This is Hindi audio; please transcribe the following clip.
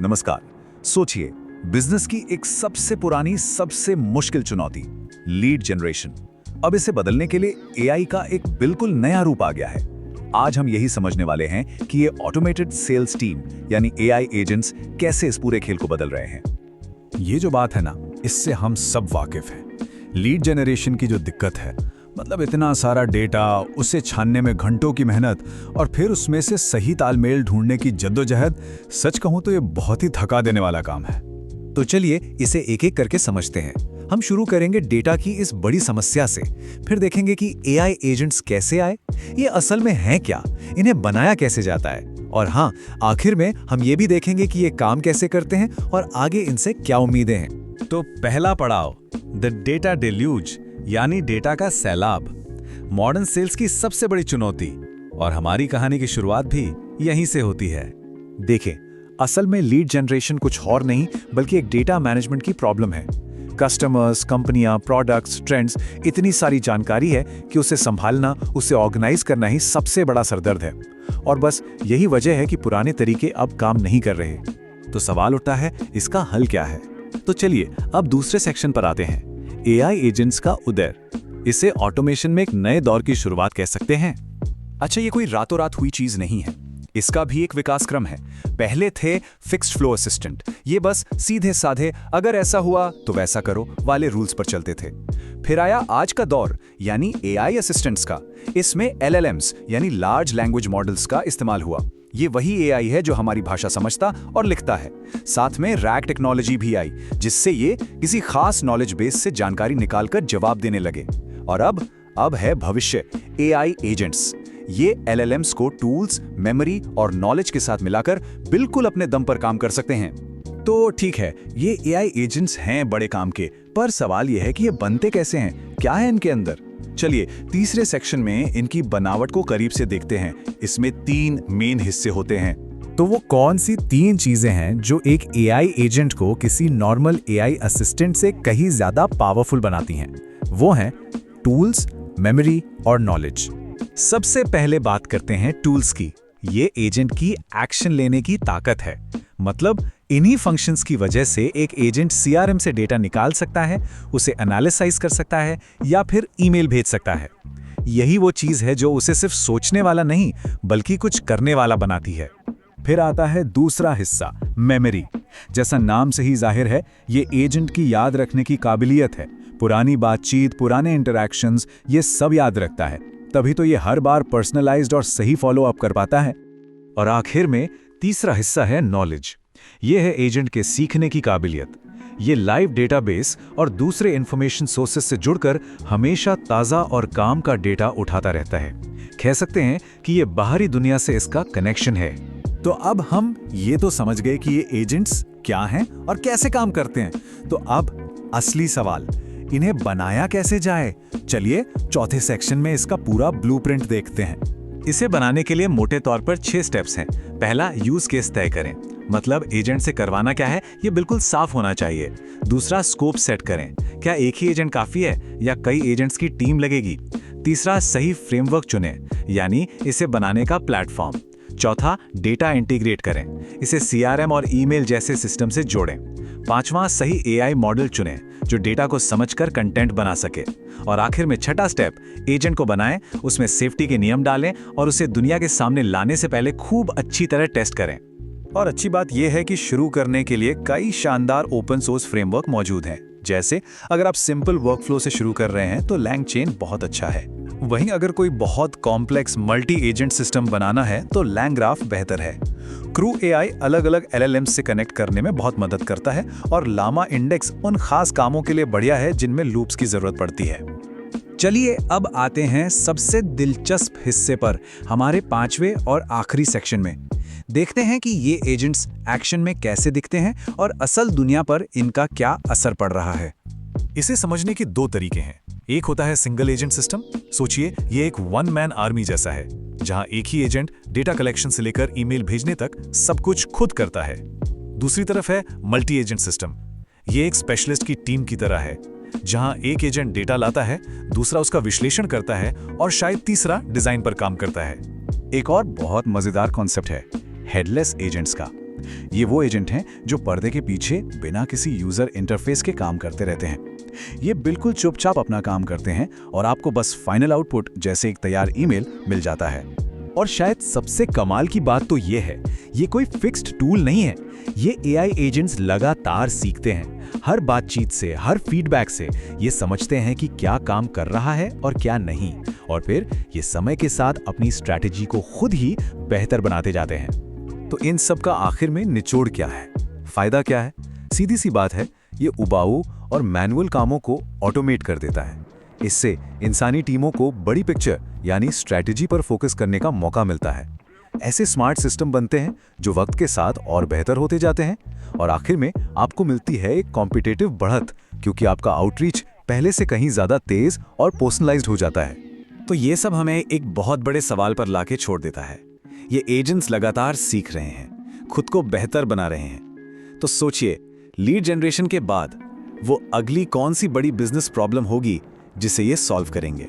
नमस्कार। सोचिए, बिजनेस की एक सबसे पुरानी, सबसे मुश्किल चुनौती, लीड जनरेशन। अब इसे बदलने के लिए एआई का एक बिल्कुल नया रूप आ गया है। आज हम यही समझने वाले हैं कि ये ऑटोमेटेड सेल्स टीम यानी एआई एजेंट्स कैसे इस पूरे खेल को बदल रहे हैं। ये जो बात है ना, इससे हम सब वाकिफ हैं। लीड जनरेशन की जो दिक्कत है, मतलब इतना सारा डेटा, उसे छानने में घंटों की मेहनत और फिर उसमें से सही तालमेल ढूंढने की जद्दोजहद, सच कहूं तो ये बहुत ही थका देने वाला काम है। तो चलिए इसे एक एक करके समझते हैं। हम शुरू करेंगे डेटा की इस बड़ी समस्या से, फिर देखेंगे कि एआई एजेंट्स कैसे आए, ये असल में हैं क्या, इन्हें बनाया कैसे जाता है, और हाँ, आखिर में हम ये भी देखेंगे कि ये काम कैसे करते हैं और आगे इनसे क्या उम्मीदें हैं। तो पहला पड़ाव, द डेटा डिल्यूज, यानी डेटा का सैलाब। मॉडर्न सेल्स की सबसे बड़ी चुनौती, और हमारी कहानी की शुरुआत भी यहीं से होती है। देखें, असल में लीड जनरेशन कुछ और नहीं बल्कि एक डेटा मैनेजमेंट की प्रॉब्लम है। कस्टमर्स, कंपनियां, प्रोडक्ट्स, ट्रेंड्स, इतनी सारी जानकारी है कि उसे संभालना, उसे ऑर्गेनाइज करना ही सबसे बड़ा सरदर्द है। और बस यही वजह है कि पुराने तरीके अब काम नहीं कर रहे। तो सवाल उठता है, इसका हल क्या है? तो चलिए अब दूसरे सेक्शन पर आते हैं, एआई एजेंट्स का उदय। इसे ऑटोमेशन में एक नए दौर की शुरुआत कह सकते हैं। अच्छा, ये कोई रातों रात हुई चीज नहीं है, इसका भी एक विकास क्रम है। पहले थे फिक्स्ड फ्लो असिस्टेंट, ये बस सीधे साधे अगर ऐसा हुआ तो वैसा करो वाले रूल्स पर चलते थे। फिर आया आज का दौर, यानी एआई असिस्टेंट्स का। इसमें एलएलएम्स यानी लार्ज लैंग्वेज मॉडल्स का इस्तेमाल हुआ। ये वही एआई है जो हमारी भाषा समझता और लिखता है। साथ में रैग टेक्नोलॉजी भी आई, जिससे ये किसी खास नॉलेज बेस से जानकारी निकालकर जवाब देने लगे। और अब है भविष्य, एआई एजेंट्स। ये एलएलएम्स को टूल्स, मेमोरी और नॉलेज के साथ मिलाकर बिल्कुल अपने दम पर काम कर सकते हैं। तो ठीक है, ये एआई एजेंट्स हैं बड़े काम के, पर सवाल ये है कि ये बनते कैसे हैं, क्या है इनके अंदर? चलिए तीसरे सेक्शन में इनकी बनावट को करीब से देखते हैं। इसमें 3 मेन हिस्से होते हैं। तो वो कौन सी 3 चीजें हैं जो एक एआई एजेंट को किसी नॉर्मल एआई असिस्टेंट से कहीं ज्यादा पावरफुल बनाती हैं? वो हैं टूल्स, मेमोरी और नॉलेज। सबसे पहले बात करते हैं टूल्स की। ये एजेंट की एक्शन लेने की ताकत है। मतलब इन्हीं फंक्शंस की वजह से एक एजेंट सीआरएम से डेटा निकाल सकता है, उसे एनालिसाइज कर सकता है या फिर ईमेल भेज सकता है। यही वो चीज है जो उसे सिर्फ सोचने वाला नहीं बल्कि कुछ करने वाला बनाती है। फिर आता है दूसरा हिस्सा, मेमोरी। जैसा नाम से ही जाहिर है, ये एजेंट की याद रखने की काबिलियत है। पुरानी बातचीत, पुराने इंटरैक्शंस, ये सब याद रखता है। तभी तो ये हर बार पर्सनलाइज्ड और सही फॉलो अप कर पाता है। और आखिर में तीसरा हिस्सा है नॉलेज। ये है एजेंट के सीखने की काबिलियत। ये लाइव डेटाबेस और दूसरे इंफॉर्मेशन सोर्सेस से जुड़कर हमेशा ताज़ा और काम का डेटा उठाता रहता है। कह सकते हैं कि ये बाहरी दुनिया से इसका कनेक्शन है। तो अब हम ये तो समझ गए कि ये एजेंट्स क्या हैं और कैसे काम करते हैं। तो अब असली सवाल, इन्हें बनाया कैसे जाए? चलिए चौथे सेक्शन में इसका पूरा ब्लूप्रिंट देखते हैं। इसे बनाने के लिए मोटे तौर पर 6 स्टेप्स हैं। पहला, यूज केस तय करें, मतलब एजेंट से करवाना क्या है ये बिल्कुल साफ होना चाहिए। दूसरा, स्कोप सेट करें, क्या एक ही एजेंट काफी है या कई एजेंट्स की टीम लगेगी। तीसरा, सही फ्रेमवर्क चुनें, यानी इसे बनाने का प्लेटफॉर्म। चौथा, डेटा इंटीग्रेट करें, इसे सीआरएम और ईमेल जैसे सिस्टम से जोड़ें। पांचवां, सही एआई मॉडल चुनें जो डेटा को समझकर कंटेंट बना सके। और आखिर में छठा स्टेप, एजेंट को बनाएं, उसमें सेफ्टी के नियम डालें और उसे दुनिया के सामने लाने से पहले खूब अच्छी तरह टेस्ट करें। और अच्छी बात यह है कि शुरू करने के लिए कई शानदार ओपन सोर्स फ्रेमवर्क मौजूद हैं। जैसे अगर आप सिंपल वर्कफ्लो से शुरू कर रहे हैं तो LangChain बहुत अच्छा है। वहीं अगर कोई बहुत कॉम्प्लेक्स मल्टी एजेंट सिस्टम बनाना है तो LangGraph बेहतर है। क्रू एआई अलग अलग LLMs से कनेक्ट करने में बहुत मदद करता है और लामा इंडेक्स उन खास कामों के लिए बढ़िया है जिनमें लूप्स की जरूरत पड़ती है। चलिए अब आते हैं सबसे दिलचस्प हिस्से पर, हमारे 5वें और आखिरी सेक्शन में। देखते हैं कि ये एजेंट्स एक्शन में कैसे दिखते हैं और असल दुनिया पर इनका क्या असर पड़ रहा है। इसे समझने के 2 तरीके हैं। एक होता है सिंगल एजेंट सिस्टम। सोचिए, ये एक 1 मैन आर्मी जैसा है, जहां एक ही एजेंट डेटा कलेक्शन से लेकर ईमेल भेजने तक सब कुछ खुद करता है। दूसरी तरफ है मल्टी एजेंट सिस्टम। ये एक स्पेशलिस्ट की टीम की तरह है, जहां एक एजेंट डेटा लाता है, दूसरा उसका विश्लेषण करता है और शायद तीसरा डिजाइन पर काम करता है। एक और बहुत मजेदार कॉन्सेप्ट है हेडलेस एजेंट्स का। ये वो एजेंट हैं जो पर्दे के पीछे बिना किसी यूजर इंटरफेस के काम करते रहते हैं। ये बिल्कुल चुपचाप अपना काम करते हैं और आपको बस फाइनल आउटपुट जैसे एक तैयार ईमेल मिल जाता है। और शायद सबसे कमाल की बात तो ये है, ये कोई फिक्स्ड टूल नहीं है। ये एआई एजेंट्स लगातार सीखते हैं। हर बातचीत से, हर फीडबैक से ये समझते हैं कि क्या काम कर रहा है और क्या नहीं, और फिर ये समय के साथ अपनी स्ट्रैटेजी को खुद ही बेहतर बनाते जाते हैं। तो इन सब का आखिर में निचोड़ क्या है, फायदा क्या है? सीधी सी बात है, ये उबाऊ और मैनुअल कामों को ऑटोमेट कर देता है। इससे इंसानी टीमों को बड़ी पिक्चर यानी स्ट्रैटेजी पर फोकस करने का मौका मिलता है। ऐसे स्मार्ट सिस्टम बनते हैं जो वक्त के साथ और बेहतर होते जाते हैं, और आखिर में आपको मिलती है एक कॉम्पिटिटिव बढ़त, क्योंकि आपका आउटरीच पहले से कहीं ज्यादा तेज और पर्सनलाइज्ड हो जाता है। तो ये सब हमें एक बहुत बड़े सवाल पर लाके छोड़ देता है। ये एजेंट्स लगातार सीख रहे हैं, खुद को बेहतर बना रहे हैं। तो सोचिए, लीड जनरेशन के बाद वो अगली कौन सी बड़ी बिजनेस प्रॉब्लम होगी जिसे ये सॉल्व करेंगे।